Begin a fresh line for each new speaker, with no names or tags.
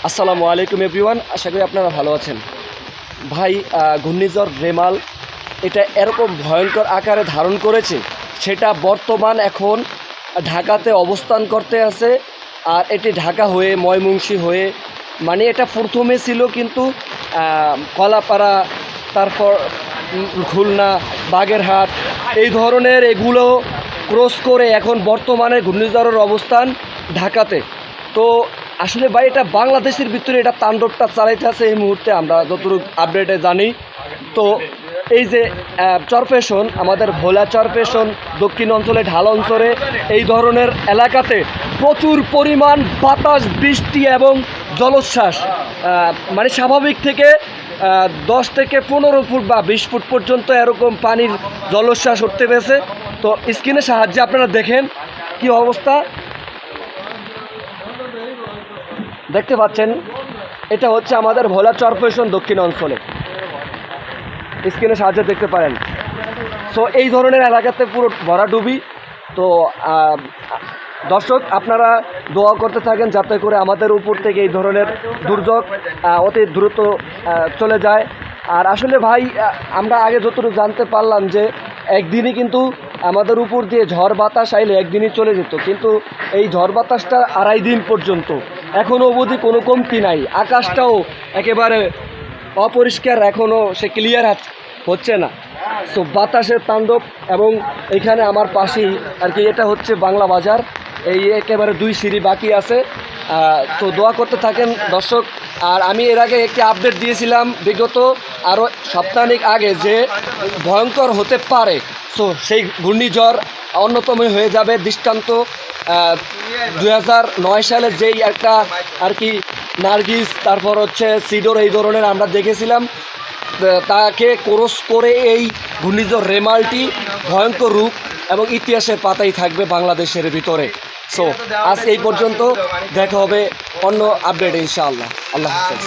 আসসালামু আলাইকুম এভরিওয়ান, আশা করি আপনারা ভালো আছেন। ভাই, ঘূর্ণিঝড় রেমাল এটা এরকম ভয়ঙ্কর আকারে ধারণ করেছে, সেটা বর্তমান এখন ঢাকাতে অবস্থান করতে আছে। আর এটি ঢাকা হয়ে ময়মনসিংহ হয়ে, মানে এটা প্রথমে ছিল কিন্তু কলাপাড়া, তারপর খুলনা, বাগেরহাট, এই ধরনের এগুলো ক্রস করে এখন বর্তমানে ঘূর্ণিঝড়ের অবস্থান ঢাকাতে। তো আসলে ভাই, এটা বাংলাদেশের ভিতরে এটা তাণ্ডবটা চালাইতে আছে এই মুহূর্তে, আমরা যতটুকু আপডেটে জানি। তো এই যে চরপেশন, আমাদের ভোলা চরপেশন দক্ষিণ অঞ্চলে, ঢাল অঞ্চলে, এই ধরনের এলাকাতে প্রচুর পরিমাণ বাতাস, বৃষ্টি এবং জলোচ্ছ্বাস, মানে স্বাভাবিক থেকে 10 থেকে 15 ফুট বা 20 ফুট পর্যন্ত এরকম পানির জলোচ্ছ্বাস উঠতে পেরেছে। তো স্ক্রিনের সাহায্যে আপনারা দেখেন কি অবস্থা দেখতে পাচ্ছেন। এটা হচ্ছে আমাদের ভোলা চরপেশন দক্ষিণ অঞ্চলে, স্ক্রিনের সাহায্যে দেখতে পারেন। সো এই ধরনের এলাকাতে পুরো ভরাডুবি। তো দর্শক, আপনারা দোয়া করতে থাকেন যাতে করে আমাদের উপর থেকে এই ধরনের দুর্যোগ অতি দ্রুত চলে যায়। আর আসলে ভাই, আমরা আগে যতটুকু জানতে পারলাম যে একদিনই কিন্তু আমাদের উপর দিয়ে ঝড় বাতাস আইলে একদিনই চলে যেত, কিন্তু এই ঝড় বাতাসটা 2.5 দিন পর্যন্ত, এখনও অবধি কোনো কমতি নাই। আকাশটাও একেবারে অপরিষ্কার, এখনও সে ক্লিয়ার হচ্ছে না। সো বাতাসের তাণ্ডব। এবং এখানে আমার পাশেই আর কি, এটা হচ্ছে বাংলা বাজার, এই একেবারে 2 সিঁড়ি বাকি আছে। তো দোয়া করতে থাকেন দর্শক। আর আমি এর আগে একটি আপডেট দিয়েছিলাম বিগত আরও সপ্তাহানিক আগে, যে ভয়ঙ্কর হতে পারে। সো সেই ঘূর্ণিঝড় অন্যতম হয়ে যাবে দৃষ্টান্ত 2009 সালে যেই একটা আর কি নার্গিস, তারপর হচ্ছে সিডোর, এই ধরনের আমরা দেখেছিলাম, তাকে ক্রস করে এই ঘূর্ণিঝড় রেমালটি ভয়ঙ্কর রূপ এবং ইতিহাসের পাতাই থাকবে বাংলাদেশের ভিতরে। সো আজ এই পর্যন্ত, দেখা হবে অন্য আপডেট ইনশাআল্লাহ। আল্লাহ হাফেজ।